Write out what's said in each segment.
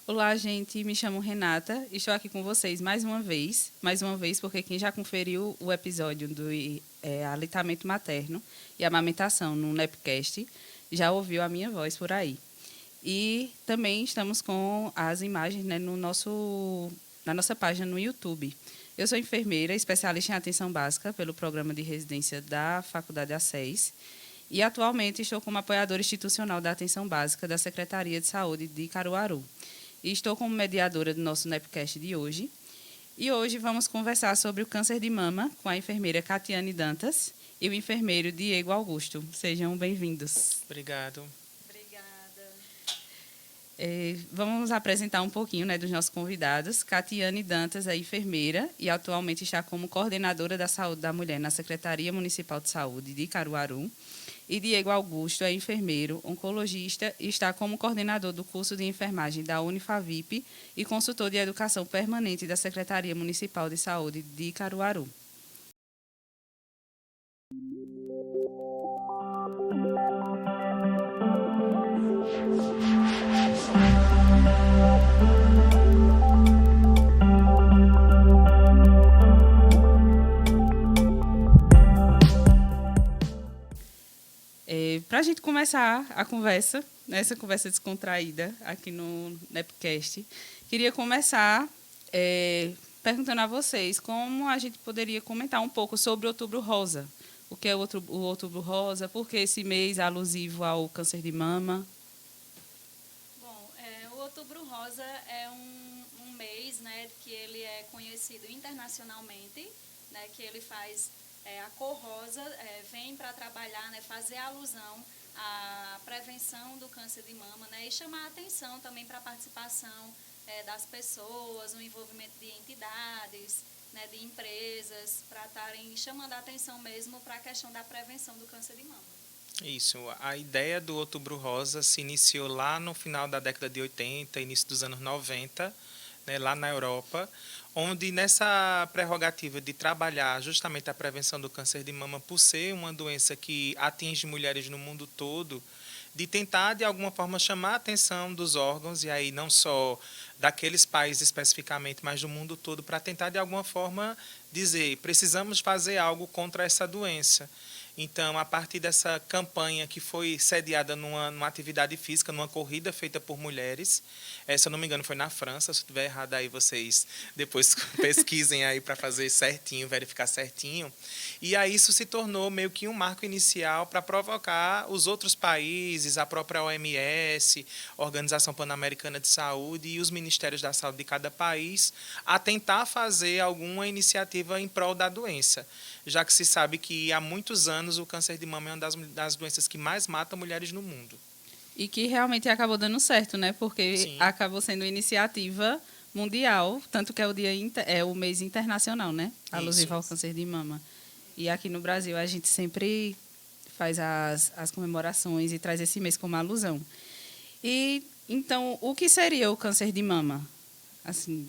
Olá, gente. Me chamo Renata. Estou aqui com vocês mais uma vez. Mais uma vez, porque quem já conferiu o episódio do aleitamento materno e amamentação no Nepcast já ouviu a minha voz por aí. E também estamos com as imagens, né, na nossa página no YouTube. Eu sou enfermeira, especialista em atenção básica pelo programa de residência da Faculdade ACES. E atualmente estou como apoiadora institucional da atenção básica da Secretaria de Saúde de Caruaru. E estou como mediadora do nosso Nepcast de hoje. E hoje vamos conversar sobre o câncer de mama com a enfermeira Catiane Dantas e o enfermeiro Diego Augusto. Sejam bem-vindos. Obrigado. Obrigada. Vamos apresentar um pouquinho, né, dos nossos convidados. Catiane Dantas é enfermeira e atualmente está como coordenadora da saúde da mulher na Secretaria Municipal de Saúde de Caruaru. E Diego Augusto é enfermeiro, oncologista e está como coordenador do curso de enfermagem da Unifavip e consultor de educação permanente da Secretaria Municipal de Saúde de Caruaru. Para a gente começar a conversa, essa conversa descontraída aqui no Nepcast, queria começar perguntando a vocês como a gente poderia comentar um pouco sobre o Outubro Rosa. O que é o Outubro Rosa? Por que esse mês alusivo ao câncer de mama? Bom, o Outubro Rosa é um mês, né, que ele é conhecido internacionalmente, né, que ele faz a cor rosa vem para trabalhar, né, fazer alusão à prevenção do câncer de mama, né, e chamar a atenção também para a participação das pessoas, o envolvimento de entidades, né, de empresas, para estarem chamando a atenção mesmo para a questão da prevenção do câncer de mama. Isso, a ideia do Outubro Rosa se iniciou lá no final da década de 80, início dos anos 90, né, lá na Europa, onde nessa prerrogativa de trabalhar justamente a prevenção do câncer de mama, por ser uma doença que atinge mulheres no mundo todo, de tentar, de alguma forma, chamar a atenção dos órgãos, e aí não só daqueles países especificamente, mas do mundo todo, para tentar, de alguma forma, dizer, precisamos fazer algo contra essa doença. Então, a partir dessa campanha que foi sediada numa atividade física, numa corrida feita por mulheres, se eu não me engano foi na França, se eu estiver errado aí vocês depois pesquisem aí para fazer certinho, verificar certinho. E aí isso se tornou meio que um marco inicial para provocar os outros países, a própria OMS, Organização Pan-Americana de Saúde e os ministérios da saúde de cada país a tentar fazer alguma iniciativa em prol da doença, já que se sabe que há muitos anos o câncer de mama é uma das doenças que mais mata mulheres no mundo. E que realmente acabou dando certo, né? Porque Sim. acabou sendo iniciativa mundial, tanto que é o mês internacional, né? Alusivo ao câncer de mama. E aqui no Brasil a gente sempre faz as comemorações e traz esse mês como alusão. E então, o que seria o câncer de mama? Assim,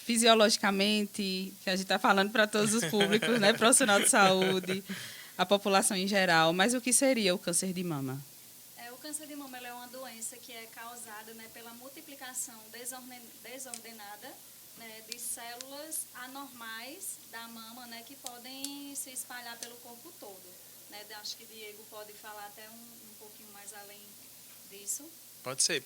fisiologicamente, que a gente está falando para todos os públicos, né? Profissional de saúde, a população em geral. Mas o que seria o câncer de mama? O câncer de mama é uma doença que é causada, né, pela multiplicação desordenada, né, de células anormais da mama, né, que podem se espalhar pelo corpo todo. Né? Acho que Diego pode falar até um pouquinho mais além disso. Pode ser.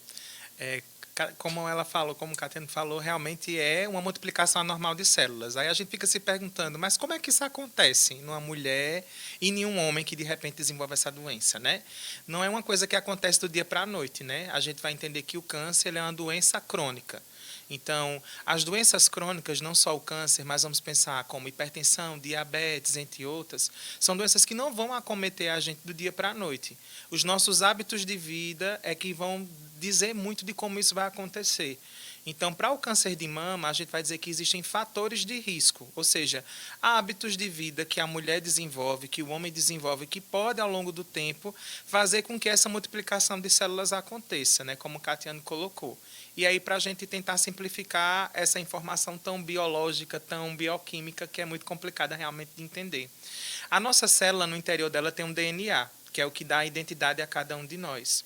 Como ela falou, como o Catiane falou, realmente é uma multiplicação anormal de células. Aí a gente fica se perguntando, mas como é que isso acontece numa mulher e em um homem que de repente desenvolve essa doença, né? Não é uma coisa que acontece do dia para a noite, né? A gente vai entender que o câncer é uma doença crônica. Então, as doenças crônicas, não só o câncer, mas vamos pensar como hipertensão, diabetes, entre outras, são doenças que não vão acometer a gente do dia para a noite. Os nossos hábitos de vida é que vão dizer muito de como isso vai acontecer. Então, para o câncer de mama, a gente vai dizer que existem fatores de risco, ou seja, hábitos de vida que a mulher desenvolve, que o homem desenvolve, que pode, ao longo do tempo, fazer com que essa multiplicação de células aconteça, né, como o Catiane colocou. E aí, para a gente tentar simplificar essa informação tão biológica, tão bioquímica, que é muito complicada realmente de entender. A nossa célula, no interior dela, tem um DNA, que é o que dá a identidade a cada um de nós.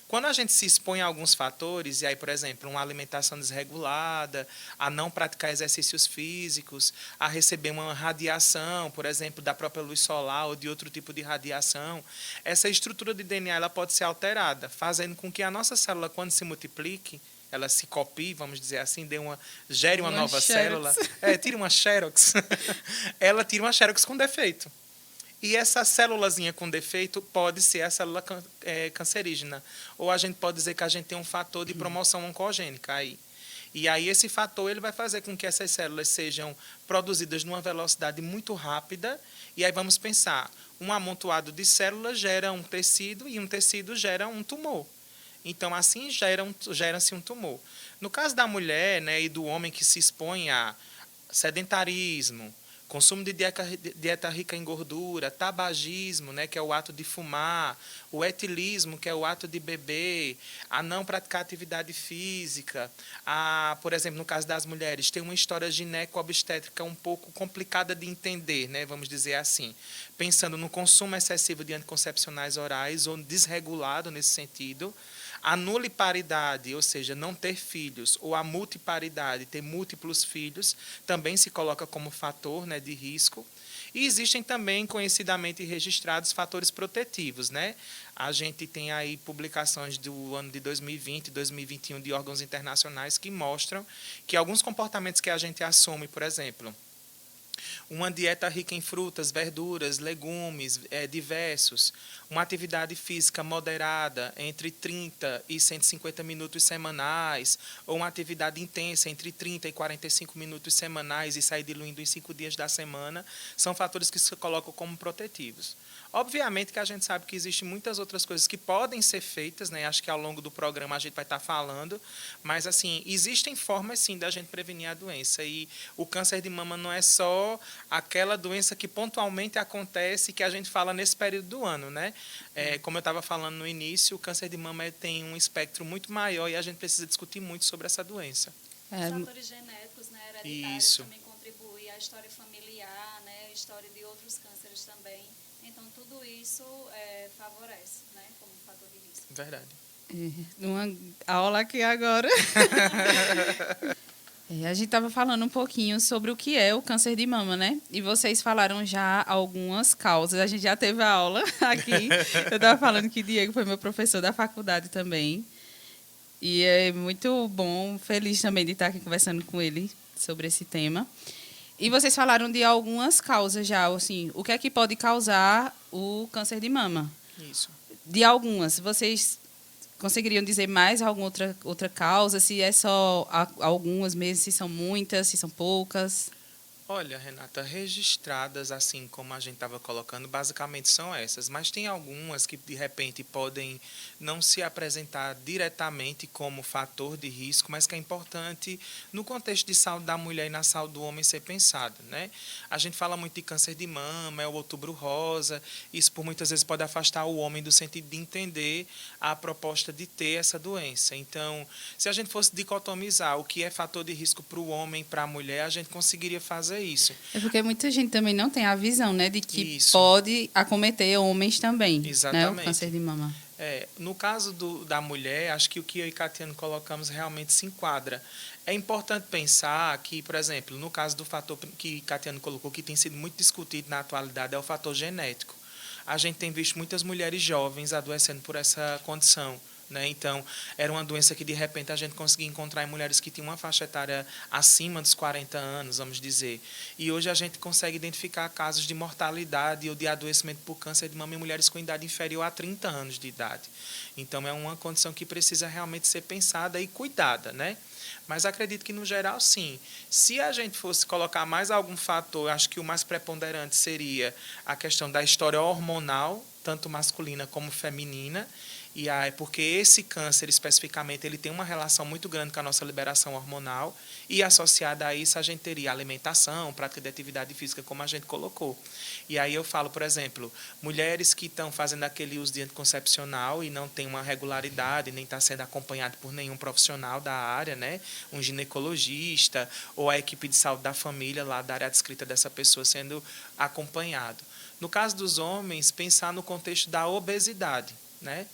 Quando a gente se expõe a alguns fatores, e aí, por exemplo, uma alimentação desregulada, a não praticar exercícios físicos, a receber uma radiação, por exemplo, da própria luz solar ou de outro tipo de radiação, essa estrutura de DNA ela pode ser alterada, fazendo com que a nossa célula, quando se multiplique, ela se copie, vamos dizer assim, gere uma nova célula, tira uma xerox, ela tira uma xerox com defeito. E essa célulazinha com defeito pode ser a célula cancerígena. Ou a gente pode dizer que a gente tem um fator de promoção oncogênica aí. E aí esse fator ele vai fazer com que essas células sejam produzidas numa velocidade muito rápida. E aí vamos pensar, um amontoado de células gera um tecido e um tecido gera um tumor. Então, assim, gera-se um tumor. No caso da mulher, né, e do homem que se expõe a sedentarismo, consumo de dieta rica em gordura, tabagismo, né, que é o ato de fumar, o etilismo, que é o ato de beber, a não praticar atividade física, por exemplo, no caso das mulheres, tem uma história gineco-obstétrica um pouco complicada de entender, né, vamos dizer assim, pensando no consumo excessivo de anticoncepcionais orais ou desregulado nesse sentido, a nuliparidade, ou seja, não ter filhos, ou a multiparidade, ter múltiplos filhos, também se coloca como fator, né, de risco. E existem também, conhecidamente registrados, fatores protetivos, né? A gente tem aí publicações do ano de 2020 e 2021 de órgãos internacionais que mostram que alguns comportamentos que a gente assume, por exemplo, uma dieta rica em frutas, verduras, legumes diversos, uma atividade física moderada, entre 30 e 150 minutos semanais, ou uma atividade intensa, entre 30 e 45 minutos semanais, e sair diluindo em 5 dias da semana, são fatores que se colocam como protetivos. Obviamente que a gente sabe que existem muitas outras coisas que podem ser feitas, né? Acho que ao longo do programa a gente vai estar falando, mas assim, existem formas sim da gente prevenir a doença. E o câncer de mama não é só aquela doença que pontualmente acontece e que a gente fala nesse período do ano, né? Como eu estava falando no início, o câncer de mama tem um espectro muito maior e a gente precisa discutir muito sobre essa doença. Os fatores genéticos, né, hereditários Isso. também contribuem, a história familiar, né, a história de outros cânceres também. Então, tudo isso favorece, né, como fator de risco. Verdade. Uma aula aqui agora. A gente estava falando um pouquinho sobre o que é o câncer de mama, né? E vocês falaram já algumas causas. A gente já teve a aula aqui. Eu estava falando que Diego foi meu professor da faculdade também. E é muito bom, feliz também de estar aqui conversando com ele sobre esse tema. E vocês falaram de algumas causas já, assim, o que é que pode causar o câncer de mama? Isso. De algumas, vocês conseguiriam dizer mais alguma outra causa? Se é só algumas mesmo, se são muitas, se são poucas? Olha, Renata, registradas, assim como a gente estava colocando, basicamente são essas. Mas tem algumas que, de repente, podem não se apresentar diretamente como fator de risco, mas que é importante, no contexto de saúde da mulher e na saúde do homem, ser pensado, né? A gente fala muito de câncer de mama, é o outubro rosa. Isso, por muitas vezes, pode afastar o homem do sentido de entender a proposta de ter essa doença. Então, se a gente fosse dicotomizar o que é fator de risco para o homem e para a mulher, a gente conseguiria fazer isso. É porque muita gente também não tem a visão, né, de que Isso. pode acometer homens também, Exatamente. né, o câncer de mama. No caso da mulher, acho que o que eu e Catiano colocamos realmente se enquadra. É importante pensar que, por exemplo, no caso do fator que Catiano colocou, que tem sido muito discutido na atualidade, é o fator genético. A gente tem visto muitas mulheres jovens adoecendo por essa condição. Né? Então, era uma doença que, de repente, a gente conseguia encontrar em mulheres que tinham uma faixa etária acima dos 40 anos, vamos dizer. E hoje a gente consegue identificar casos de mortalidade ou de adoecimento por câncer de mama em mulheres com idade inferior a 30 anos de idade. Então, é uma condição que precisa realmente ser pensada e cuidada, né? Mas acredito que, no geral, sim. Se a gente fosse colocar mais algum fator, acho que o mais preponderante seria a questão da história hormonal, tanto masculina como feminina, e aí, porque esse câncer, especificamente, ele tem uma relação muito grande com a nossa liberação hormonal, e associada a isso, a gente teria alimentação, prática de atividade física, como a gente colocou. E aí eu falo, por exemplo, mulheres que estão fazendo aquele uso de anticoncepcional e não tem uma regularidade, nem está sendo acompanhado por nenhum profissional da área, né? Um ginecologista ou a equipe de saúde da família, lá da área adscrita dessa pessoa sendo acompanhado. No caso dos homens, pensar no contexto da obesidade, né?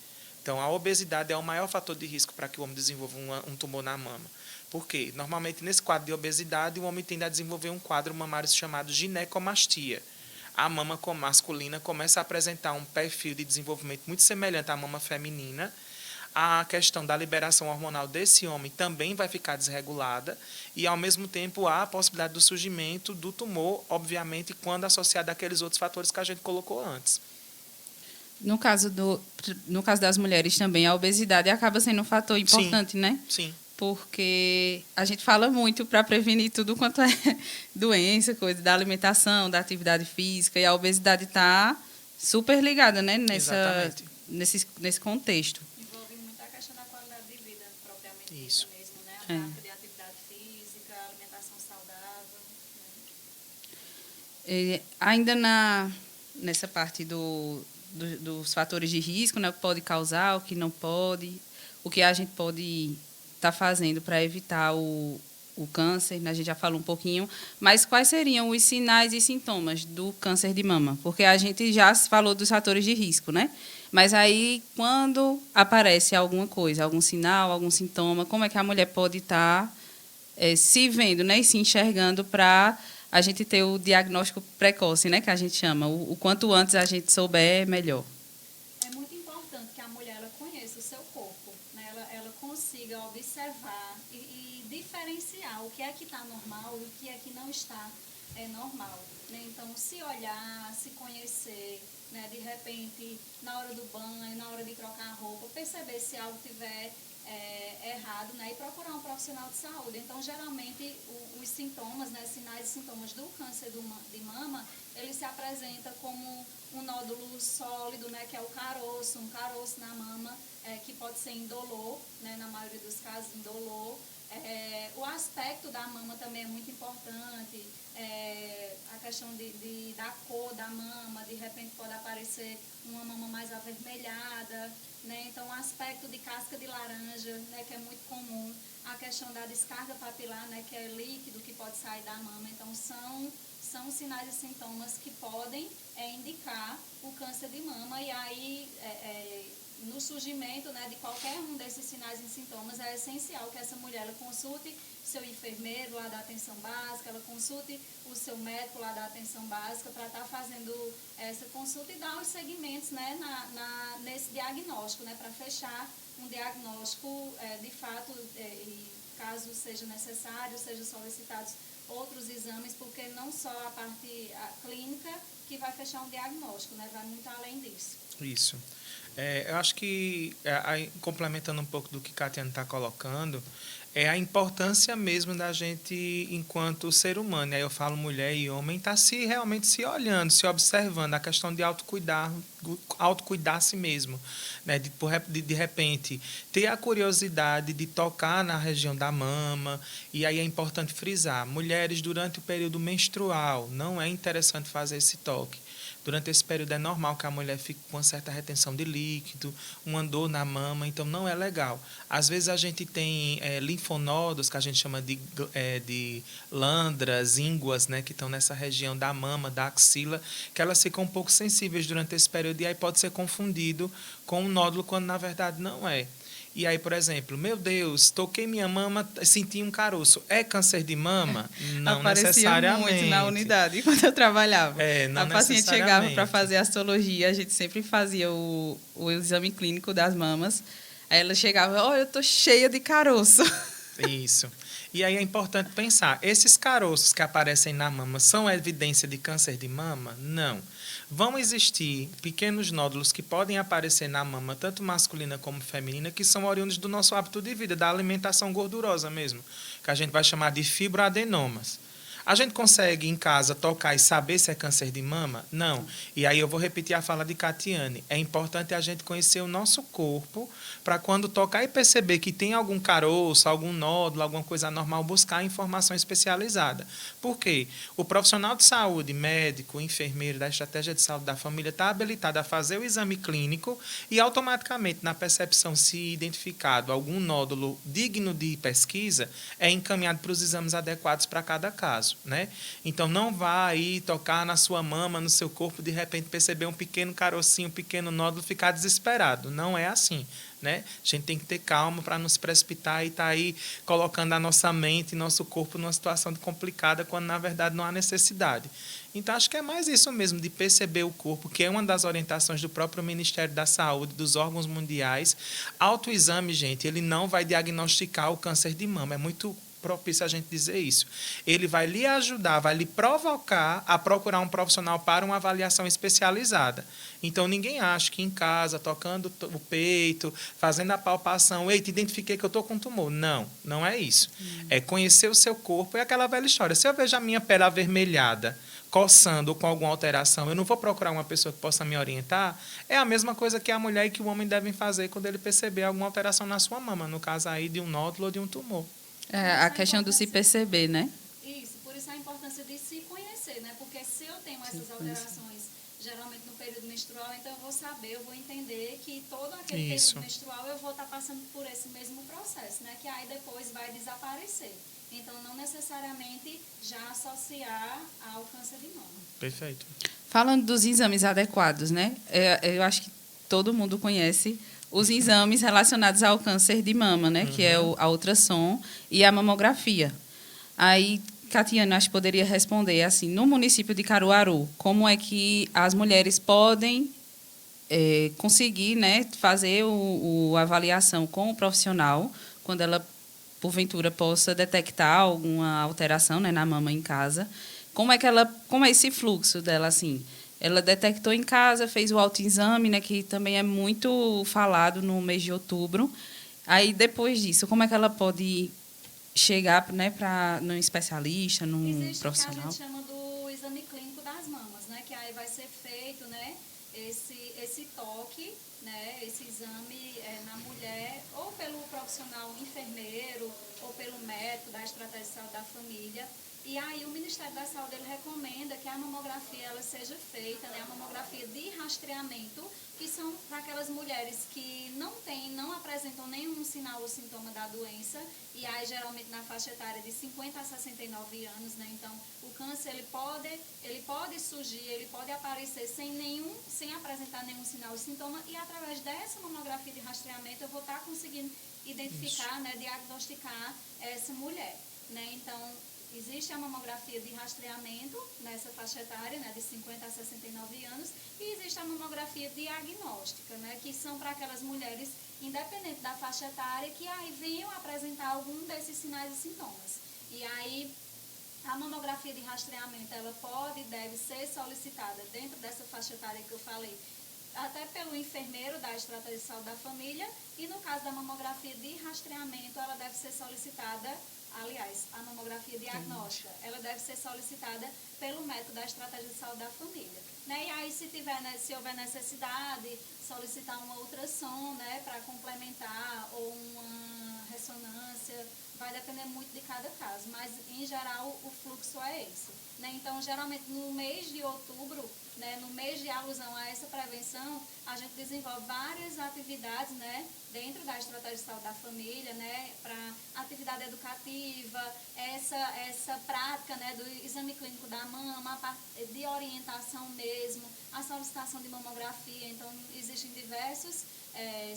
Então, a obesidade é o maior fator de risco para que o homem desenvolva um tumor na mama. Por quê? Normalmente, nesse quadro de obesidade, o homem tende a desenvolver um quadro mamário chamado ginecomastia. A mama masculina começa a apresentar um perfil de desenvolvimento muito semelhante à mama feminina. A questão da liberação hormonal desse homem também vai ficar desregulada e, ao mesmo tempo, há a possibilidade do surgimento do tumor, obviamente, quando associado àqueles outros fatores que a gente colocou antes. No caso das mulheres também, a obesidade acaba sendo um fator importante, né? Sim. Porque a gente fala muito para prevenir tudo quanto é doença, coisa da alimentação, da atividade física, e a obesidade está super ligada, né, nesse contexto. Envolve muito a questão da qualidade de vida, propriamente Isso mesmo, né? A prática de atividade física, a alimentação saudável. Né? Ainda nessa parte dos fatores de risco, né, o que pode causar, o que não pode, o que a gente pode estar fazendo para evitar o câncer, né? A gente já falou um pouquinho, mas quais seriam os sinais e sintomas do câncer de mama? Porque a gente já falou dos fatores de risco, né? Mas aí, quando aparece alguma coisa, algum sinal, algum sintoma, como é que a mulher pode estar se vendo, né, e se enxergando para a gente ter o diagnóstico precoce, né, que a gente chama? O quanto antes a gente souber, melhor. É muito importante que a mulher ela conheça o seu corpo, né? Ela consiga observar e diferenciar o que é que está normal e o que é que não está normal. Né? Então, se olhar, se conhecer, né? De repente, na hora do banho, na hora de trocar a roupa, perceber se algo tiver errado, né? E procurar um profissional de saúde. Então, geralmente, os sintomas, né? Sinais e sintomas do câncer de mama, ele se apresenta como um nódulo sólido, né? Que é o caroço, um caroço na mama, que pode ser indolor, né? Na maioria dos casos, indolor. O aspecto da mama também é muito importante, a questão da cor da mama, de repente pode aparecer uma mama mais avermelhada, né? Então o aspecto de casca de laranja, né, que é muito comum, a questão da descarga papilar, né, que é líquido que pode sair da mama, então são sinais e sintomas que podem indicar o câncer de mama e aí no surgimento, né, de qualquer um desses sinais e sintomas, é essencial que essa mulher ela consulte seu enfermeiro lá da atenção básica, ela consulte o seu médico lá da atenção básica para estar fazendo essa consulta e dar os segmentos, né, nesse diagnóstico, né, para fechar um diagnóstico de fato, e caso seja necessário, sejam solicitados outros exames, porque não só a parte clínica que vai fechar um diagnóstico, né, vai muito além disso. Isso. Eu acho que, complementando um pouco do que Catiane está colocando, é a importância mesmo da gente, enquanto ser humano, aí eu falo mulher e homem, estar realmente se olhando, se observando, a questão de autocuidar-se mesmo. Né? De repente, ter a curiosidade de tocar na região da mama, e aí é importante frisar, mulheres durante o período menstrual, não é interessante fazer esse toque. Durante esse período é normal que a mulher fique com uma certa retenção de líquido, uma dor na mama, então não é legal. Às vezes a gente tem linfonodos, que a gente chama de landras, ínguas, né, que estão nessa região da mama, da axila, que elas ficam um pouco sensíveis durante esse período e aí pode ser confundido com um nódulo, quando na verdade não é. E aí, por exemplo, meu Deus, toquei minha mama, senti um caroço. É câncer de mama? Não necessariamente. Aparecia muito na unidade quando eu trabalhava. Não a paciente chegava para fazer a histologia, a gente sempre fazia o exame clínico das mamas. Aí ela chegava, eu estou cheia de caroço. Isso. E aí é importante pensar, esses caroços que aparecem na mama são evidência de câncer de mama? Não. Vão existir pequenos nódulos que podem aparecer na mama, tanto masculina como feminina, que são oriundos do nosso hábito de vida, da alimentação gordurosa mesmo, que a gente vai chamar de fibroadenomas. A gente consegue, em casa, tocar e saber se é câncer de mama? Não. E aí eu vou repetir a fala de Catiane. É importante a gente conhecer o nosso corpo para, quando tocar e perceber que tem algum caroço, algum nódulo, alguma coisa anormal, buscar informação especializada. Por quê? O profissional de saúde, médico, enfermeiro, da estratégia de saúde da família, está habilitado a fazer o exame clínico e, automaticamente, na percepção, se identificado algum nódulo digno de pesquisa, é encaminhado para os exames adequados para cada caso. prazo, né? Então, não vá aí tocar na sua mama, no seu corpo, de repente perceber um pequeno carocinho, um pequeno nódulo, ficar desesperado. Não é assim, né? A gente tem que ter calma para não se precipitar e estar aí colocando a nossa mente e nosso corpo numa situação complicada, quando, na verdade, não há necessidade. Então, acho que é mais isso mesmo, de perceber o corpo, que é uma das orientações do próprio Ministério da Saúde, dos órgãos mundiais. Autoexame, gente, ele não vai diagnosticar o câncer de mama. É muito propício a gente dizer isso. Ele vai lhe ajudar, vai lhe provocar a procurar um profissional para uma avaliação especializada. Então, ninguém acha que em casa, tocando o peito, fazendo a palpação, eita, identifiquei que eu estou com tumor. Não, não é isso. É conhecer o seu corpo, é aquela velha história. Se eu vejo a minha pele avermelhada, coçando ou com alguma alteração, eu não vou procurar uma pessoa que possa me orientar. É a mesma coisa que a mulher e que o homem devem fazer quando ele perceber alguma alteração na sua mama, no caso aí de um nódulo ou de um tumor. A questão do se perceber, né? Isso, por isso a importância de se conhecer, né? Porque se eu tenho essas alterações, geralmente no período menstrual, então eu vou saber, eu vou entender que todo aquele período menstrual eu vou estar passando por esse mesmo processo, né? Que aí depois vai desaparecer. Então, não necessariamente já associar ao câncer de mama. Perfeito. Falando dos exames adequados, né? Eu acho que todo mundo conhece os exames relacionados ao câncer de mama, né? Que é a ultrassom e a mamografia. Aí, Catiana, acho que poderia responder assim, no município de Caruaru, como é que as mulheres podem conseguir, né, fazer a avaliação com o profissional, quando ela porventura possa detectar alguma alteração, né, na mama em casa. Como é esse fluxo dela, assim? Ela detectou em casa, fez o autoexame, né, que também é muito falado no mês de outubro. Aí, depois disso, como é que ela pode chegar, né, num especialista, num profissional? Existe o que a gente chama do exame clínico das mamas, né, que aí vai ser feito, né, esse toque, né, esse exame na mulher, ou pelo profissional enfermeiro, ou pelo médico da estratégia de saúde da família. E aí o Ministério da Saúde ele recomenda que a mamografia ela seja feita, né, a mamografia de rastreamento, que são para aquelas mulheres que não apresentam nenhum sinal ou sintoma da doença, e aí geralmente na faixa etária de 50 a 69 anos, né, então o câncer ele pode surgir, ele pode aparecer sem apresentar nenhum sinal ou sintoma, e através dessa mamografia de rastreamento eu vou estar conseguindo identificar, né, diagnosticar essa mulher, né, então existe a mamografia de rastreamento nessa faixa etária, né, de 50 a 69 anos, e existe a mamografia diagnóstica, né, que são para aquelas mulheres, independente da faixa etária, que aí venham apresentar algum desses sinais e sintomas. E aí, a mamografia de rastreamento, ela pode e deve ser solicitada dentro dessa faixa etária que eu falei, até pelo enfermeiro da estratégia de saúde da família, e no caso da mamografia de rastreamento, ela deve ser solicitada. Aliás, a mamografia diagnóstica, ela deve ser solicitada pelo médico da estratégia de saúde da família. Né? E aí, se houver necessidade, solicitar uma ultrassom, né, para complementar, ou uma ressonância, vai depender muito de cada caso, mas, em geral, o fluxo é esse. Né? Então, geralmente, no mês de outubro, né, no mês de alusão a essa prevenção, a gente desenvolve várias atividades, né, dentro da estratégia de saúde da família, né, para atividade educativa, essa prática, né, do exame clínico da mama, a parte de orientação mesmo, a solicitação de mamografia. Então, existem diversos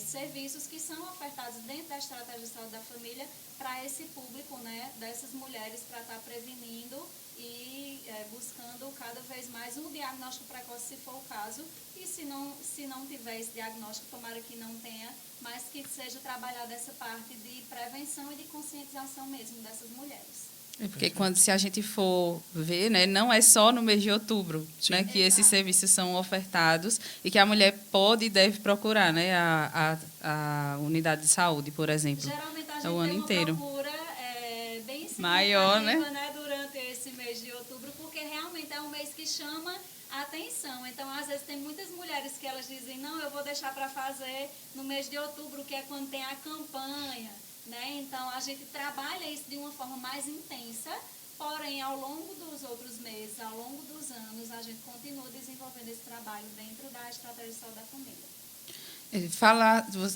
serviços que são ofertados dentro da estratégia de saúde da família para esse público, né, dessas mulheres, para estar prevenindo e buscando cada vez mais um diagnóstico precoce, se for o caso, e se não tiver esse diagnóstico, tomara que não tenha, mas que seja trabalhada essa parte de prevenção e de conscientização mesmo dessas mulheres. Porque se a gente for ver, né, não é só no mês de outubro, né, que esses serviços são ofertados e que a mulher pode e deve procurar, né, a unidade de saúde, por exemplo. Geralmente a gente o ano tem uma inteiro. procura bem significativa, maior, né, durante esse mês de outubro, porque realmente é um mês que chama a atenção. Então, às vezes, tem muitas mulheres que elas dizem, não, eu vou deixar para fazer no mês de outubro, que é quando tem a campanha. Né? Então, a gente trabalha isso de uma forma mais intensa, porém, ao longo dos outros meses, ao longo dos anos, a gente continua desenvolvendo esse trabalho dentro da estratégia de saúde da família.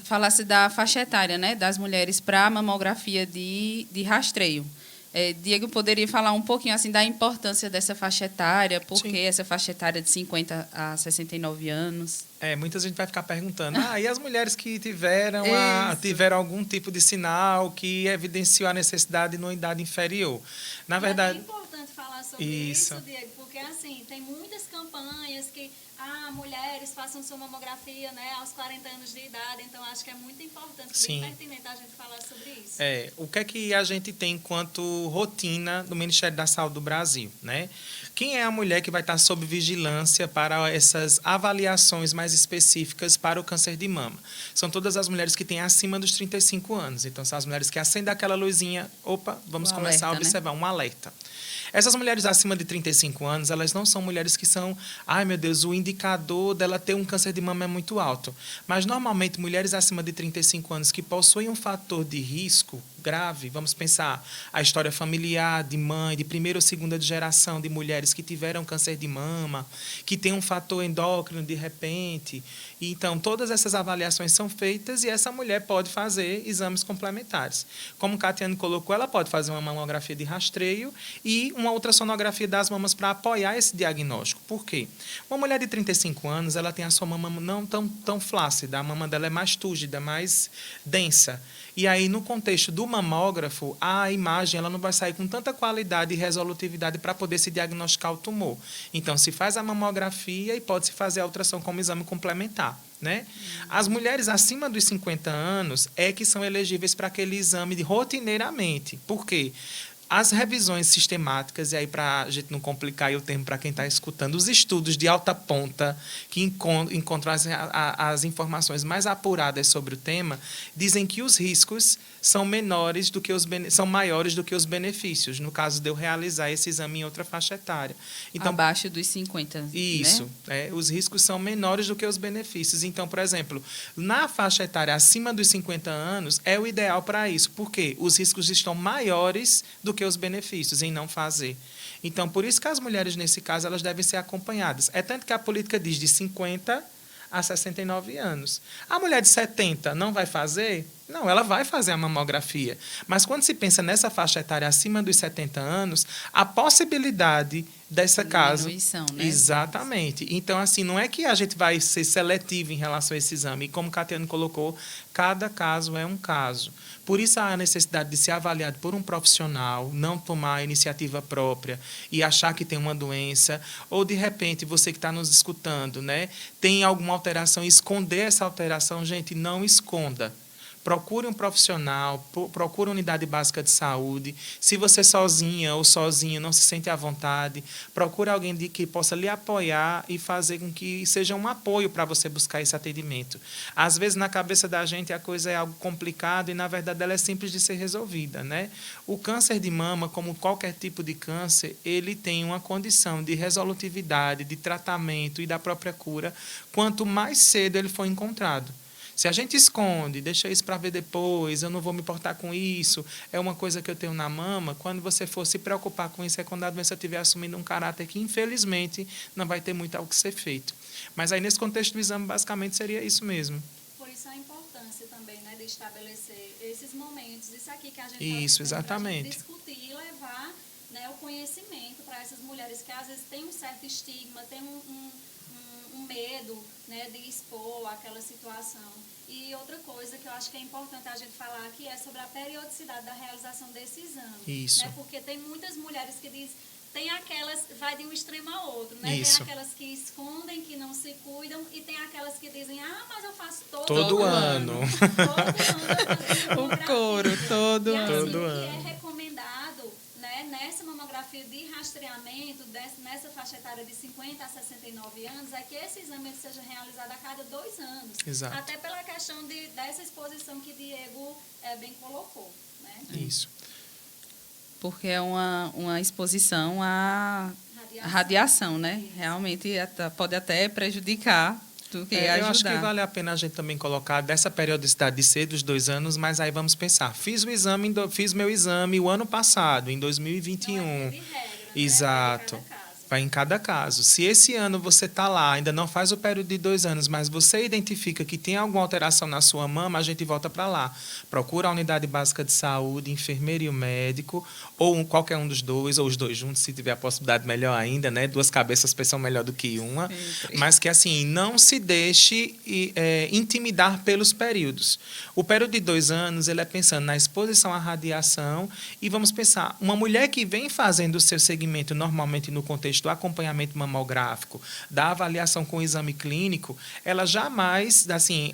Falasse da faixa etária, né, das mulheres para a mamografia de rastreio. Diego, poderia falar um pouquinho assim da importância dessa faixa etária, por Sim. que essa faixa etária de 50 a 69 anos? Muita gente vai ficar perguntando, e as mulheres que tiveram, Isso. tiveram algum tipo de sinal que evidenciou a necessidade numa idade inferior? Na verdade, É bem importante falar sobre Isso. isso, Diego, porque assim, tem muitas campanhas que mulheres façam sua mamografia, né, aos 40 anos de idade, então acho que é muito importante, Sim. bem pertinente a gente falar sobre isso. O que é que a gente tem enquanto rotina do Ministério da Saúde do Brasil, né? Quem é a mulher que vai estar sob vigilância para essas avaliações mais específicas para o câncer de mama? São todas as mulheres que têm acima dos 35 anos. Então, são as mulheres que acendem aquela luzinha, vamos começar a observar, um alerta. Essas mulheres acima de 35 anos, elas não são mulheres que são, meu Deus, o indicador dela ter um câncer de mama é muito alto. Mas, normalmente, mulheres acima de 35 anos que possuem um fator de risco grave, vamos pensar a história familiar de mãe, de primeira ou segunda geração de mulheres que tiveram câncer de mama, que tem um fator endócrino de repente. E, então, todas essas avaliações são feitas e essa mulher pode fazer exames complementares. Como o Catiane colocou, ela pode fazer uma mamografia de rastreio e uma ultrassonografia das mamas para apoiar esse diagnóstico. Por quê? Uma mulher de 35 anos, ela tem a sua mama não tão flácida, a mama dela é mais túrgida, mais densa. E aí, no contexto do mamógrafo, a imagem ela não vai sair com tanta qualidade e resolutividade para poder se diagnosticar o tumor. Então, se faz a mamografia e pode-se fazer a ultrassom como exame complementar. Né? As mulheres acima dos 50 anos é que são elegíveis para aquele exame rotineiramente. Por quê? As revisões sistemáticas, e aí para a gente não complicar o termo para quem está escutando, os estudos de alta ponta que encontram as informações mais apuradas sobre o tema, dizem que os riscos são maiores do que os benefícios, no caso de eu realizar esse exame em outra faixa etária. Então, abaixo dos 50. Isso. Né? Os riscos são menores do que os benefícios. Então, por exemplo, na faixa etária acima dos 50 anos, é o ideal para isso. Por quê? Os riscos estão maiores do que os benefícios em não fazer. Então, por isso que as mulheres, nesse caso, elas devem ser acompanhadas. É tanto que a política diz de 50 a 69 anos. A mulher de 70 não vai fazer? Não, ela vai fazer a mamografia. Mas quando se pensa nessa faixa etária acima dos 70 anos, a possibilidade dessa caso... Diminuição, né? Exatamente. Então, assim, não é que a gente vai ser seletivo em relação a esse exame. E como Catiane colocou, cada caso é um caso. Por isso, há a necessidade de ser avaliado por um profissional, não tomar a iniciativa própria e achar que tem uma doença. Ou, de repente, você que está nos escutando, né, tem alguma alteração e esconder essa alteração, gente, não esconda. Procure um profissional, procure uma unidade básica de saúde. Se você sozinha ou sozinho não se sente à vontade, procure alguém que possa lhe apoiar e fazer com que seja um apoio para você buscar esse atendimento. Às vezes, na cabeça da gente, a coisa é algo complicado e, na verdade, ela é simples de ser resolvida. Né? O câncer de mama, como qualquer tipo de câncer, ele tem uma condição de resolutividade, de tratamento e da própria cura, quanto mais cedo ele for encontrado. Se a gente esconde, deixa isso para ver depois, eu não vou me importar com isso, é uma coisa que eu tenho na mama, quando você for se preocupar com isso é quando a doença estiver assumindo um caráter que, infelizmente, não vai ter muito ao que ser feito. Mas aí, nesse contexto do exame, basicamente, seria isso mesmo. Por isso a importância também, né, de estabelecer esses momentos, isso aqui que a gente Isso, exatamente. discutir e levar, né, o conhecimento para essas mulheres que, às vezes, têm um certo estigma, têm um medo, né, de expor aquela situação. E outra coisa que eu acho que é importante a gente falar aqui é sobre a periodicidade da realização desse exame. Isso. Né, porque tem muitas mulheres que dizem, tem aquelas, vai de um extremo a outro, né? Isso. Tem aquelas que escondem, que não se cuidam, e tem aquelas que dizem, mas eu faço todo ano. O couro, todo ano. Todo ano. Que é recomendado, né, nessa mamografia de rastreamento, nessa faixa etária de 50 a 69 anos, é que esse exame seja realizado a cada 2 anos. Exato. Até pela questão dessa exposição que Diego bem colocou. Né? Isso. Porque é uma exposição à radiação, né? Realmente pode até prejudicar do que ajudar. Eu acho que vale a pena a gente também colocar dessa periodicidade de ser dos 2 anos, mas aí vamos pensar. Fiz meu exame o ano passado, em 2021. Não é regra, Exato. né? Vai em cada caso. Se esse ano você está lá, ainda não faz o período de 2 anos, mas você identifica que tem alguma alteração na sua mama, a gente volta para lá. Procura a unidade básica de saúde, enfermeira e o médico, ou qualquer um dos dois, ou os dois juntos, se tiver a possibilidade, melhor ainda, né? 2 cabeças pensam melhor do que uma. Sempre. Mas que, assim, não se deixe intimidar pelos períodos. O período de 2 anos, ele é pensando na exposição à radiação, e vamos pensar, uma mulher que vem fazendo o seu segmento normalmente no contexto do acompanhamento mamográfico, da avaliação com o exame clínico, ela jamais, assim,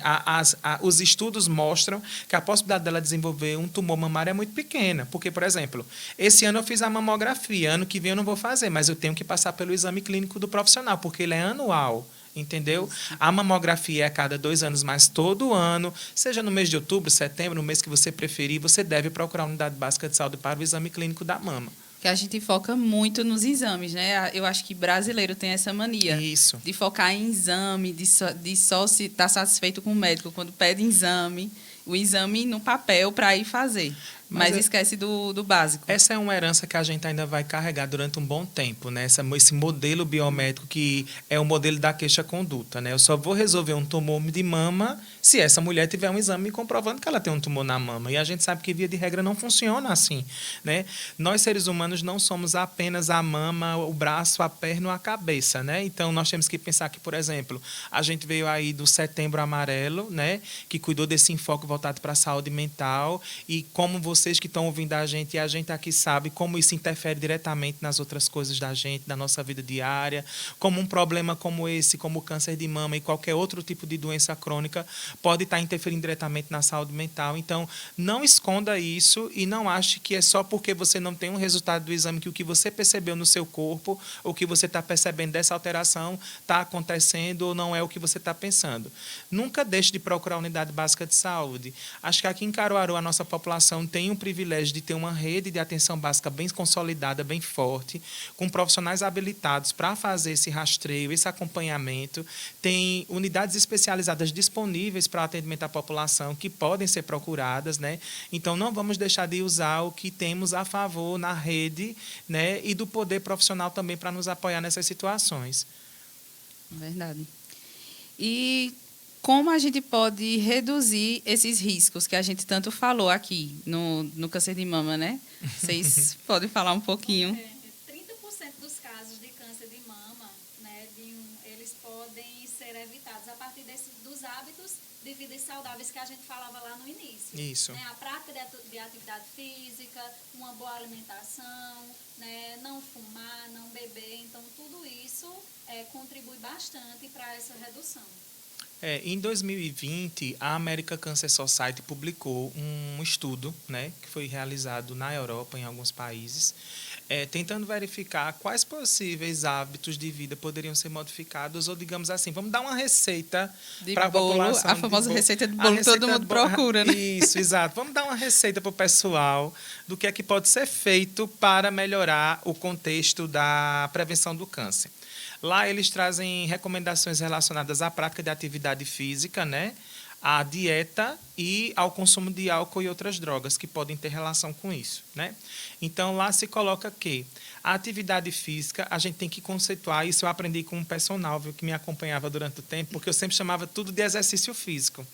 os estudos mostram que a possibilidade dela desenvolver um tumor mamário é muito pequena. Porque, por exemplo, esse ano eu fiz a mamografia, ano que vem eu não vou fazer, mas eu tenho que passar pelo exame clínico do profissional, porque ele é anual. Entendeu? A mamografia é a cada 2 anos, mas todo ano, seja no mês de outubro, setembro, no mês que você preferir, você deve procurar a unidade básica de saúde para o exame clínico da mama. Que a gente foca muito nos exames, né? Eu acho que brasileiro tem essa mania. Isso. De focar em exame, de só se estar satisfeito com o médico quando pede exame, o exame no papel para ir fazer. Mas esquece do básico. Essa é uma herança que a gente ainda vai carregar durante um bom tempo, né? Esse modelo biomédico que é o modelo da queixa-conduta, né? Eu só vou resolver um tumor de mama se essa mulher tiver um exame comprovando que ela tem um tumor na mama. E a gente sabe que, via de regra, não funciona assim, né? Nós, seres humanos, não somos apenas a mama, o braço, a perna ou a cabeça, né? Então, nós temos que pensar que, por exemplo, a gente veio aí do Setembro Amarelo, né? Que cuidou desse enfoque voltado para a saúde mental, e como vocês que estão ouvindo a gente, e a gente aqui sabe como isso interfere diretamente nas outras coisas da gente, da nossa vida diária, como um problema como esse, como o câncer de mama e qualquer outro tipo de doença crônica, pode estar interferindo diretamente na saúde mental. Então, não esconda isso e não ache que é só porque você não tem um resultado do exame que o que você percebeu no seu corpo, ou que você está percebendo dessa alteração, está acontecendo ou não é o que você está pensando. Nunca deixe de procurar a unidade básica de saúde. Acho que aqui em Caruaru a nossa população tem o privilégio de ter uma rede de atenção básica bem consolidada, bem forte, com profissionais habilitados para fazer esse rastreio, esse acompanhamento. Tem unidades especializadas disponíveis para atendimento à população que podem ser procuradas, né? Então, não vamos deixar de usar o que temos a favor na rede, né? E do poder profissional também para nos apoiar nessas situações. Verdade. E como a gente pode reduzir esses riscos que a gente tanto falou aqui no câncer de mama, né? Vocês podem falar um pouquinho? 30% dos casos de câncer de mama, né, eles podem ser evitados a partir dos hábitos de vida saudáveis que a gente falava lá no início. Isso. Né? A prática de atividade física, uma boa alimentação, né, não fumar, não beber. Então, tudo isso contribui bastante para essa redução. Em 2020, a American Cancer Society publicou um estudo, né, que foi realizado na Europa, em alguns países, tentando verificar quais possíveis hábitos de vida poderiam ser modificados, ou, digamos assim, vamos dar uma receita para a população. A famosa receita de bolo que todo mundo procura, né? Isso, exato. Vamos dar uma receita para o pessoal do que é que pode ser feito para melhorar o contexto da prevenção do câncer. Lá eles trazem recomendações relacionadas à prática de atividade física, né, à dieta e ao consumo de álcool e outras drogas que podem ter relação com isso, né? Então, lá se coloca que a atividade física, a gente tem que conceituar, isso eu aprendi com um personal, viu, que me acompanhava durante o tempo, porque eu sempre chamava tudo de exercício físico.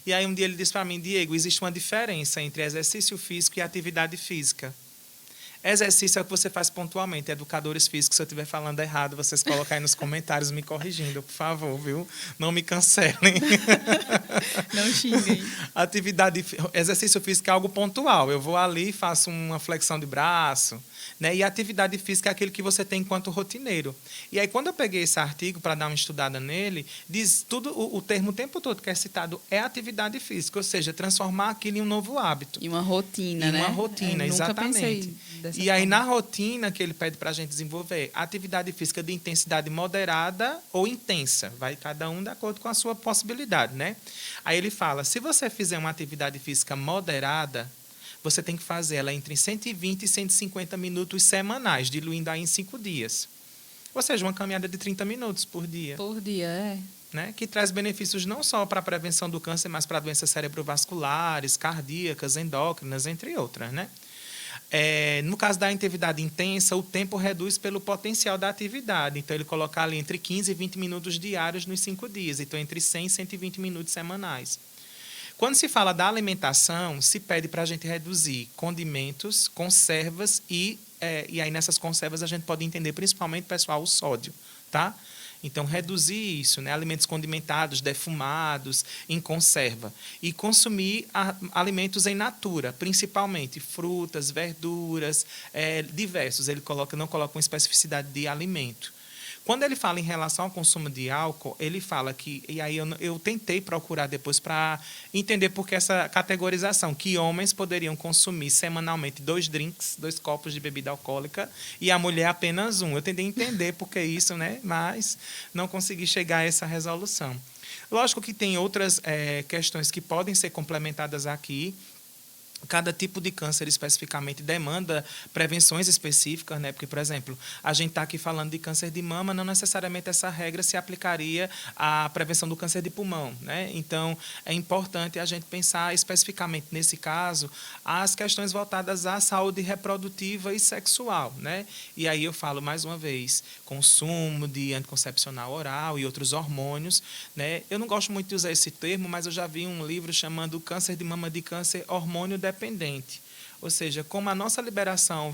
E aí um dia ele disse para mim: Diego, existe uma diferença entre exercício físico e atividade física. Exercício é o que você faz pontualmente. Educadores físicos, se eu estiver falando errado, vocês colocam aí nos comentários me corrigindo, por favor, viu? Não me cancelem. Não xinguem. Exercício físico é algo pontual. Eu vou ali, faço uma flexão de braço, né? E a atividade física é aquilo que você tem enquanto rotineiro. E aí, quando eu peguei esse artigo para dar uma estudada nele, diz tudo, o termo o tempo todo que é citado é atividade física, ou seja, transformar aquilo em um novo hábito. E uma rotina, né? Uma rotina, exatamente. Nunca pensei dessa E aí, forma. na rotina que ele pede para a gente desenvolver, atividade física de intensidade moderada ou intensa. Vai cada um de acordo com a sua possibilidade, né? Aí ele fala, se você fizer uma atividade física moderada, você tem que fazer ela entre 120 e 150 minutos semanais, diluindo aí em 5 dias. Ou seja, uma caminhada de 30 minutos por dia. Por dia, Né? Que traz benefícios não só para a prevenção do câncer, mas para doenças cerebrovasculares, cardíacas, endócrinas, entre outras, né? No caso da atividade intensa, o tempo reduz pelo potencial da atividade. Então, ele coloca ali entre 15 e 20 minutos diários nos 5 dias. Então, entre 100 e 120 minutos semanais. Quando se fala da alimentação, se pede para a gente reduzir condimentos, conservas e aí nessas conservas a gente pode entender principalmente, pessoal, o sódio, tá? Então, reduzir isso, né? Alimentos condimentados, defumados, em conserva. E consumir alimentos em natura, principalmente frutas, verduras, diversos. Ele não coloca uma especificidade de alimento. Quando ele fala em relação ao consumo de álcool, ele fala que... E aí eu tentei procurar depois para entender por que essa categorização, que homens poderiam consumir semanalmente 2 drinks, 2 copos de bebida alcoólica, e a mulher apenas 1. Eu tentei entender por que isso, né? Mas não consegui chegar a essa resolução. Lógico que tem outras questões que podem ser complementadas aqui. Cada tipo de câncer especificamente demanda prevenções específicas, né? Porque, por exemplo, a gente está aqui falando de câncer de mama, não necessariamente essa regra se aplicaria à prevenção do câncer de pulmão, né? Então, é importante a gente pensar especificamente, nesse caso, as questões voltadas à saúde reprodutiva e sexual, né? E aí eu falo, mais uma vez, consumo de anticoncepcional oral e outros hormônios, né? Eu não gosto muito de usar esse termo, mas eu já vi um livro chamando Câncer de Mama de Câncer Hormônio Dependente. Ou seja, como a nossa liberação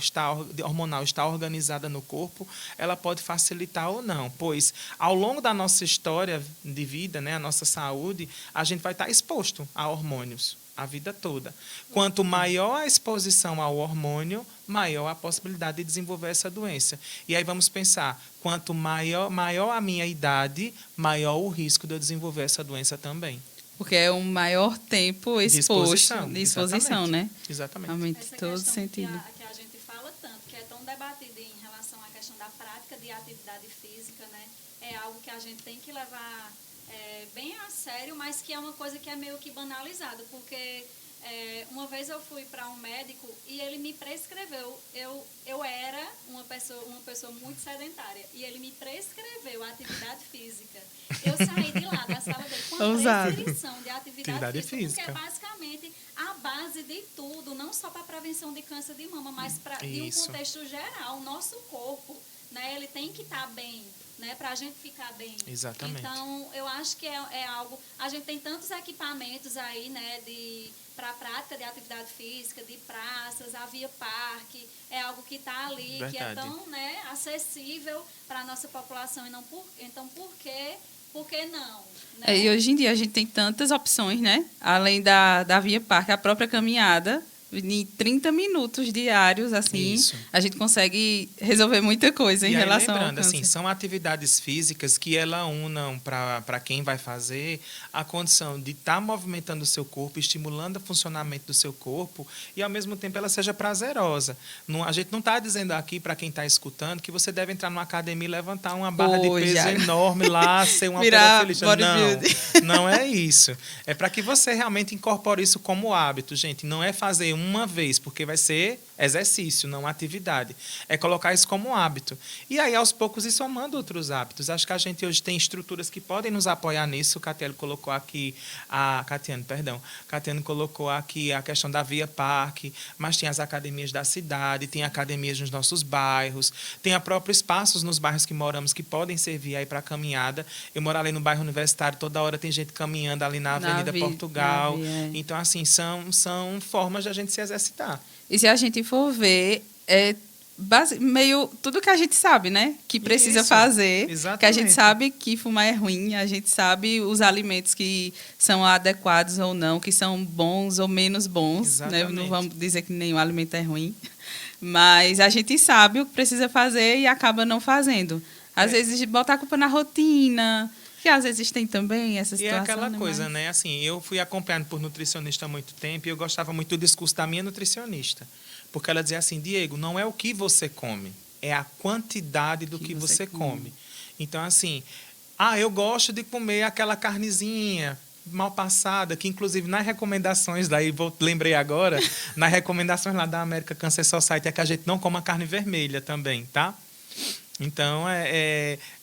hormonal está organizada no corpo, ela pode facilitar ou não, pois ao longo da nossa história de vida, né, a nossa saúde, a gente vai estar exposto a hormônios a vida toda. Quanto maior a exposição ao hormônio, maior a possibilidade de desenvolver essa doença. E aí vamos pensar, quanto maior a minha idade, maior o risco de eu desenvolver essa doença também. Porque é um maior tempo exposto, de exposição, né? Exatamente. Realmente, essa todo questão sentido. que a gente fala tanto, que é tão debatida em relação à questão da prática de atividade física, né? É algo que a gente tem que levar bem a sério, mas que é uma coisa que é meio que banalizada, porque uma vez eu fui para um médico e ele me prescreveu, eu era uma pessoa muito sedentária, e ele me prescreveu atividade física. Eu saí de lá, da sala dele, com a prescrição de atividade física, porque é basicamente a base de tudo, não só para a prevenção de câncer de mama, mas de um contexto geral. O nosso corpo, né, ele tem que estar bem, né, para a gente ficar bem. Exatamente. Então, eu acho que é algo... A gente tem tantos equipamentos aí, né, para a prática de atividade física, de praças, a Via Parque, é algo que está ali, verdade, que é tão, né, acessível para a nossa população. Então, por que não? Né? E hoje em dia a gente tem tantas opções, né? Além da Via Parque, a própria caminhada, em 30 minutos diários, assim, isso, a gente consegue resolver muita coisa em relação ao câncer. Assim, são atividades físicas que ela unam para quem vai fazer a condição de estar movimentando o seu corpo, estimulando o funcionamento do seu corpo e, ao mesmo tempo, ela seja prazerosa. A gente não está dizendo aqui, para quem está escutando, que você deve entrar numa academia e levantar uma barra de peso enorme lá, ser uma feliz. Não é isso. É para que você realmente incorpore isso como hábito, gente. Não é fazer uma vez, porque vai ser exercício, não atividade. É colocar isso como hábito. E aí, aos poucos, ir somando outros hábitos. Acho que a gente hoje tem estruturas que podem nos apoiar nisso. Catiane colocou aqui Catiane colocou aqui a questão da Via Parque, mas tem as academias da cidade, tem academias nos nossos bairros, tem a própria espaços nos bairros que moramos que podem servir aí para caminhada. Eu moro ali no bairro Universitário, toda hora tem gente caminhando ali na Avenida Portugal. Então, assim, são formas de a gente se exercitar. E se a gente for ver, meio tudo que a gente sabe, né? Que precisa fazer. Exatamente. Que a gente sabe que fumar é ruim, a gente sabe os alimentos que são adequados ou não, que são bons ou menos bons. Né? Não vamos dizer que nenhum alimento é ruim. Mas a gente sabe o que precisa fazer e acaba não fazendo. Às vezes, botar a culpa na rotina... Que às vezes tem também essa situação. E é aquela coisa, né? Assim, eu fui acompanhado por nutricionista há muito tempo e eu gostava muito do discurso da minha nutricionista. Porque ela dizia assim, Diego, não é o que você come, é a quantidade do que você come. Então, assim, eu gosto de comer aquela carnezinha mal passada, que inclusive nas recomendações, lembrei agora, nas recomendações lá da American Cancer Society é que a gente não coma carne vermelha também, tá? Então,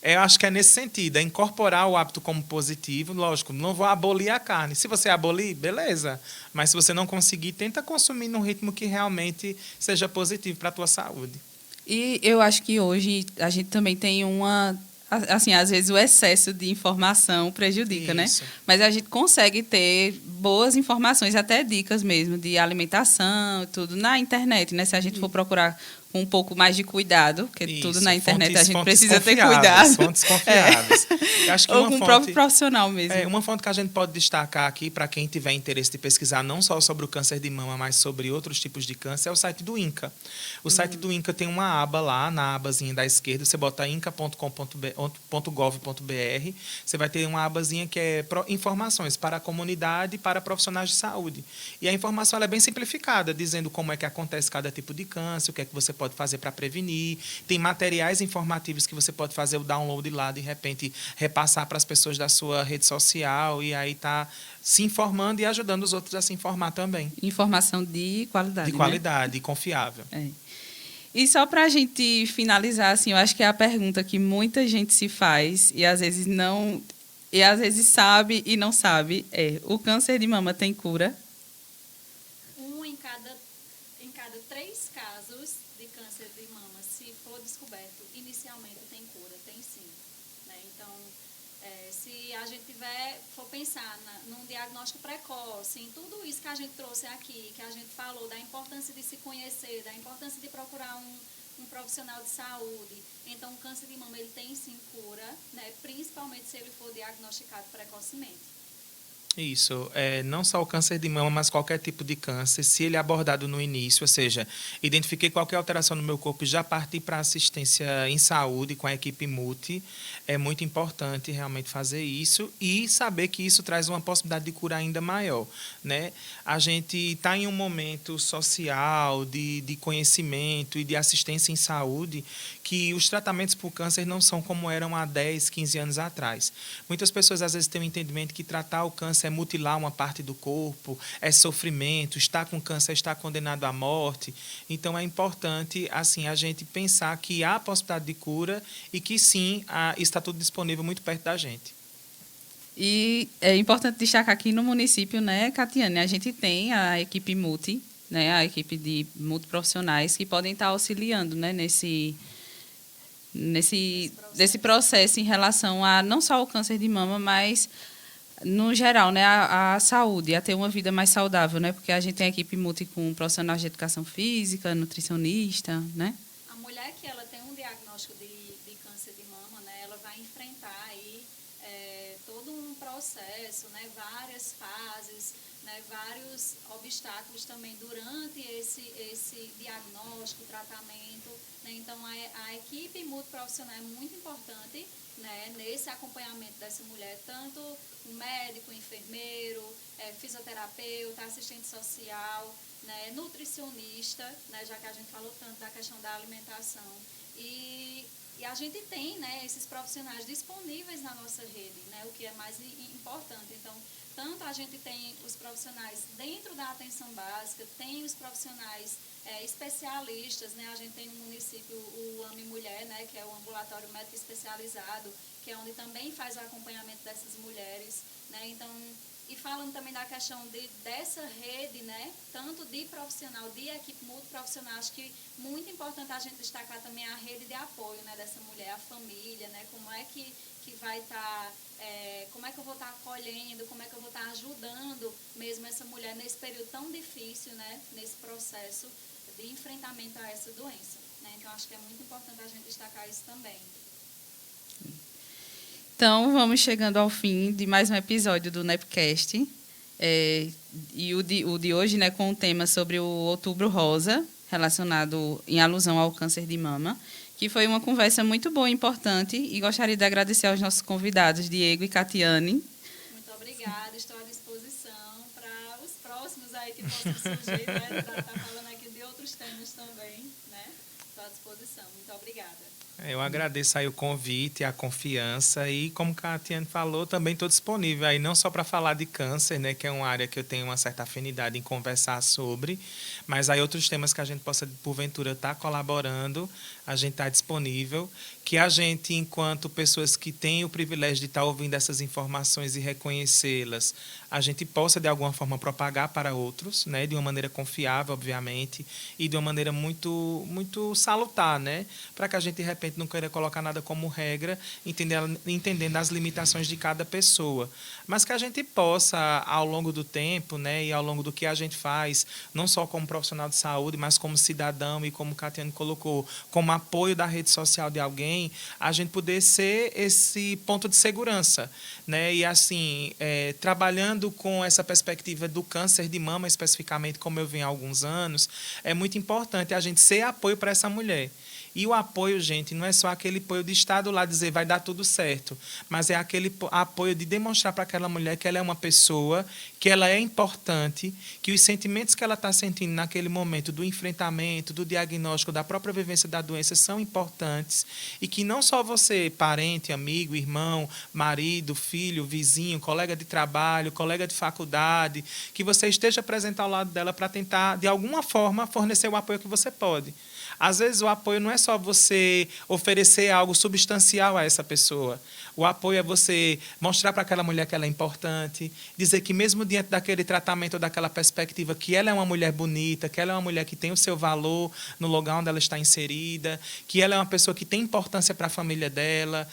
eu acho que é nesse sentido, é incorporar o hábito como positivo. Lógico, não vou abolir a carne. Se você abolir, beleza. Mas se você não conseguir, tenta consumir num ritmo que realmente seja positivo para a tua saúde. E eu acho que hoje a gente também tem assim, às vezes o excesso de informação prejudica, Isso. né? Mas a gente consegue ter boas informações, até dicas mesmo de alimentação e tudo na internet, né? Se a gente for procurar com um pouco mais de cuidado, porque Isso, tudo na internet fontes, a gente fontes precisa ter confiáveis, cuidado. Fontes confiáveis. Eu acho que Ou uma com o fonte, próprio profissional mesmo. uma fonte que a gente pode destacar aqui, para quem tiver interesse de pesquisar não só sobre o câncer de mama, mas sobre outros tipos de câncer, é o site do INCA. O site do INCA tem uma aba lá, na abazinha da esquerda, você bota inca.com.gov.br, você vai ter uma abazinha que é informações para a comunidade e para profissionais de saúde. E a informação ela é bem simplificada, dizendo como é que acontece cada tipo de câncer, o que é que você pode fazer para prevenir. Tem materiais informativos que você pode fazer o download lá, de repente, repassar para as pessoas da sua rede social e aí tá se informando e ajudando os outros a se informar também. Informação de qualidade, De qualidade, e confiável. É. E só para a gente finalizar, assim, eu acho que é a pergunta que muita gente se faz e às vezes não, e às vezes sabe e não sabe, o câncer de mama tem cura? Em cada 3 casos de câncer de mama, se for descoberto, inicialmente tem cura, tem sim. Né? Então, se a gente for pensar num diagnóstico precoce, em tudo isso que a gente trouxe aqui, que a gente falou, da importância de se conhecer, da importância de procurar um profissional de saúde, então o câncer de mama ele tem sim cura, né? Principalmente se ele for diagnosticado precocemente. Isso, não só o câncer de mama, mas qualquer tipo de câncer, se ele é abordado no início, ou seja, identifiquei qualquer alteração no meu corpo e já partir para assistência em saúde com a equipe multi, é muito importante realmente fazer isso e saber que isso traz uma possibilidade de cura ainda maior, né? A gente está em um momento social, de conhecimento e de assistência em saúde que os tratamentos por câncer não são como eram há 10, 15 anos atrás. Muitas pessoas às vezes têm o entendimento que tratar o câncer é mutilar uma parte do corpo, é sofrimento, estar com câncer está condenado à morte. Então é importante assim a gente pensar que há possibilidade de cura e que sim, está tudo disponível muito perto da gente. E é importante destacar aqui no município, né, Catiane, a gente tem a equipe multi, né, a equipe de multiprofissionais que podem estar auxiliando, né, nesse processo em relação a não só ao câncer de mama, mas no geral, né, a saúde, a ter uma vida mais saudável, né, porque a gente tem a equipe multi com profissionais de educação física, nutricionista, né? A mulher que ela tem um diagnóstico de câncer de mama, né, ela vai enfrentar aí todo um processo, né, várias fases, né, vários obstáculos também durante esse diagnóstico, tratamento, né? Então a equipe multiprofissional é muito importante, né, nesse acompanhamento dessa mulher, tanto o médico, o enfermeiro, fisioterapeuta, assistente social, né, nutricionista, né, já que a gente falou tanto da questão da alimentação. E a gente tem, né, esses profissionais disponíveis na nossa rede, né, o que é mais importante. Então, tanto a gente tem os profissionais dentro da atenção básica, tem os profissionais especialistas, né, a gente tem no município o AME Mulher, né, que é o ambulatório médico especializado, que é onde também faz o acompanhamento dessas mulheres, né, então... E falando também da questão dessa rede, né, tanto de profissional, de equipe multiprofissional, acho que muito importante a gente destacar também a rede de apoio, né, dessa mulher, a família, né, como é que vai estar, como é que eu vou estar acolhendo, como é que eu vou estar ajudando mesmo essa mulher nesse período tão difícil, né, nesse processo de enfrentamento a essa doença, né. Então, acho que é muito importante a gente destacar isso também. Então, vamos chegando ao fim de mais um episódio do NEPcast. E o de hoje, né, com o tema sobre o Outubro Rosa, relacionado em alusão ao câncer de mama, que foi uma conversa muito boa e importante. E gostaria de agradecer aos nossos convidados, Diego e Catiane. Muito obrigada, estou à disposição para os próximos aí que possam surgir, né? Já está falando aqui de outros temas também, né? Estou à disposição. Muito obrigada. Eu agradeço aí o convite, a confiança e, como a Catiane falou, também estou disponível aí não só para falar de câncer, né, que é uma área que eu tenho uma certa afinidade em conversar sobre, mas aí outros temas que a gente possa, porventura, estar colaborando, a gente está disponível, que a gente, enquanto pessoas que têm o privilégio de estar ouvindo essas informações e reconhecê-las, a gente possa, de alguma forma, propagar para outros, né, de uma maneira confiável, obviamente, e de uma maneira muito, muito salutar, né, para que a gente, de repente, não queira colocar nada como regra, entendendo as limitações de cada pessoa. Mas que a gente possa, ao longo do tempo, né, e ao longo do que a gente faz, não só como profissional de saúde, mas como cidadão e, como Catiane colocou, como apoio da rede social de alguém, a gente poder ser esse ponto de segurança. Né? E, assim, trabalhando com essa perspectiva do câncer de mama, especificamente, como eu venho há alguns anos, é muito importante a gente ser apoio para essa mulher. E o apoio, gente, não é só aquele apoio de estar do lado e dizer vai dar tudo certo, mas é aquele apoio de demonstrar para aquela mulher que ela é uma pessoa, que ela é importante, que os sentimentos que ela está sentindo naquele momento do enfrentamento, do diagnóstico, da própria vivência da doença são importantes e que não só você, parente, amigo, irmão, marido, filho, vizinho, colega de trabalho, colega de faculdade, que você esteja presente ao lado dela para tentar, de alguma forma, fornecer o apoio que você pode. Às vezes, o apoio não é só você oferecer algo substancial a essa pessoa. O apoio é você mostrar para aquela mulher que ela é importante, dizer que mesmo diante daquele tratamento ou daquela perspectiva, que ela é uma mulher bonita, que ela é uma mulher que tem o seu valor no lugar onde ela está inserida, que ela é uma pessoa que tem importância para a família dela,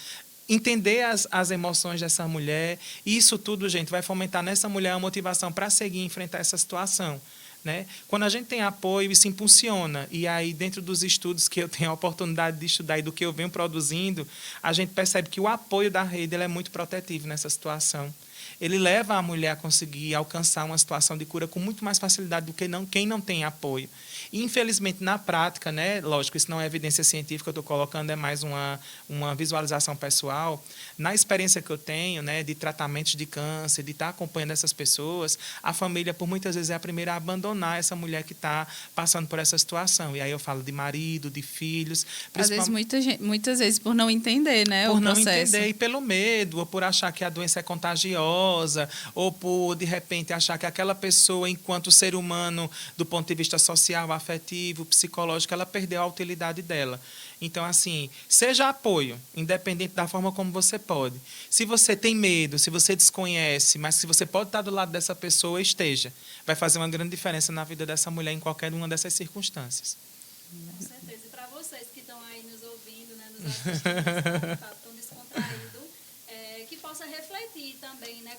entender as emoções dessa mulher. E isso tudo, gente, vai fomentar nessa mulher a motivação para seguir e enfrentar essa situação. Né? Quando a gente tem apoio, isso impulsiona. E aí, dentro dos estudos que eu tenho a oportunidade de estudar e do que eu venho produzindo, a gente percebe que o apoio da rede ele é muito protetivo nessa situação. Ele leva a mulher a conseguir alcançar uma situação de cura com muito mais facilidade do que quem não tem apoio. E, infelizmente, na prática, né, lógico, isso não é evidência científica, eu estou colocando, é mais uma visualização pessoal. Na experiência que eu tenho, né, de tratamentos de câncer, de estar acompanhando essas pessoas, a família, por muitas vezes, é a primeira a abandonar essa mulher que está passando por essa situação. E aí eu falo de marido, de filhos. Às vezes, muitas vezes, por não entender, né, o processo. Por não entender e pelo medo, ou por achar que a doença é contagiosa, ou por, de repente, achar que aquela pessoa, enquanto ser humano, do ponto de vista social, afetivo, psicológico, ela perdeu a utilidade dela. Então, assim, seja apoio, independente da forma como você pode. Se você tem medo, se você desconhece, mas se você pode estar do lado dessa pessoa, esteja. Vai fazer uma grande diferença na vida dessa mulher em qualquer uma dessas circunstâncias. Com certeza. E para vocês que estão aí nos ouvindo, né, nos assistindo, tão descontraído, que possa refletir também, né?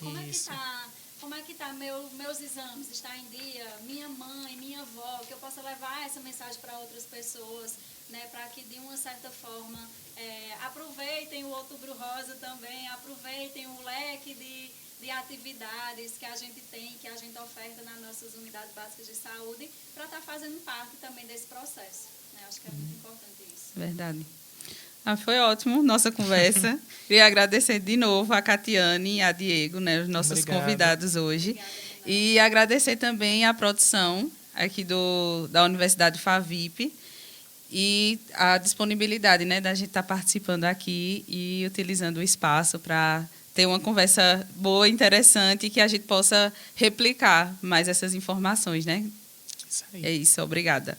Como é que tá meus exames? Está em dia? Minha mãe, minha avó, que eu possa levar essa mensagem para outras pessoas, né? Para que, de uma certa forma, aproveitem o Outubro Rosa também, aproveitem o leque de atividades que a gente tem, que a gente oferta nas nossas unidades básicas de saúde, para estar fazendo parte também desse processo. Né? Acho que é muito importante isso. Verdade. Foi ótimo nossa conversa. Queria agradecer de novo a Catiane e a Diego, né, os nossos convidados hoje. Obrigada, e agradecer também a produção aqui da Universidade FAVIP e a disponibilidade, né, da gente estar participando aqui e utilizando o espaço para ter uma conversa boa, interessante e que a gente possa replicar mais essas informações, né? Isso aí. É isso, obrigada.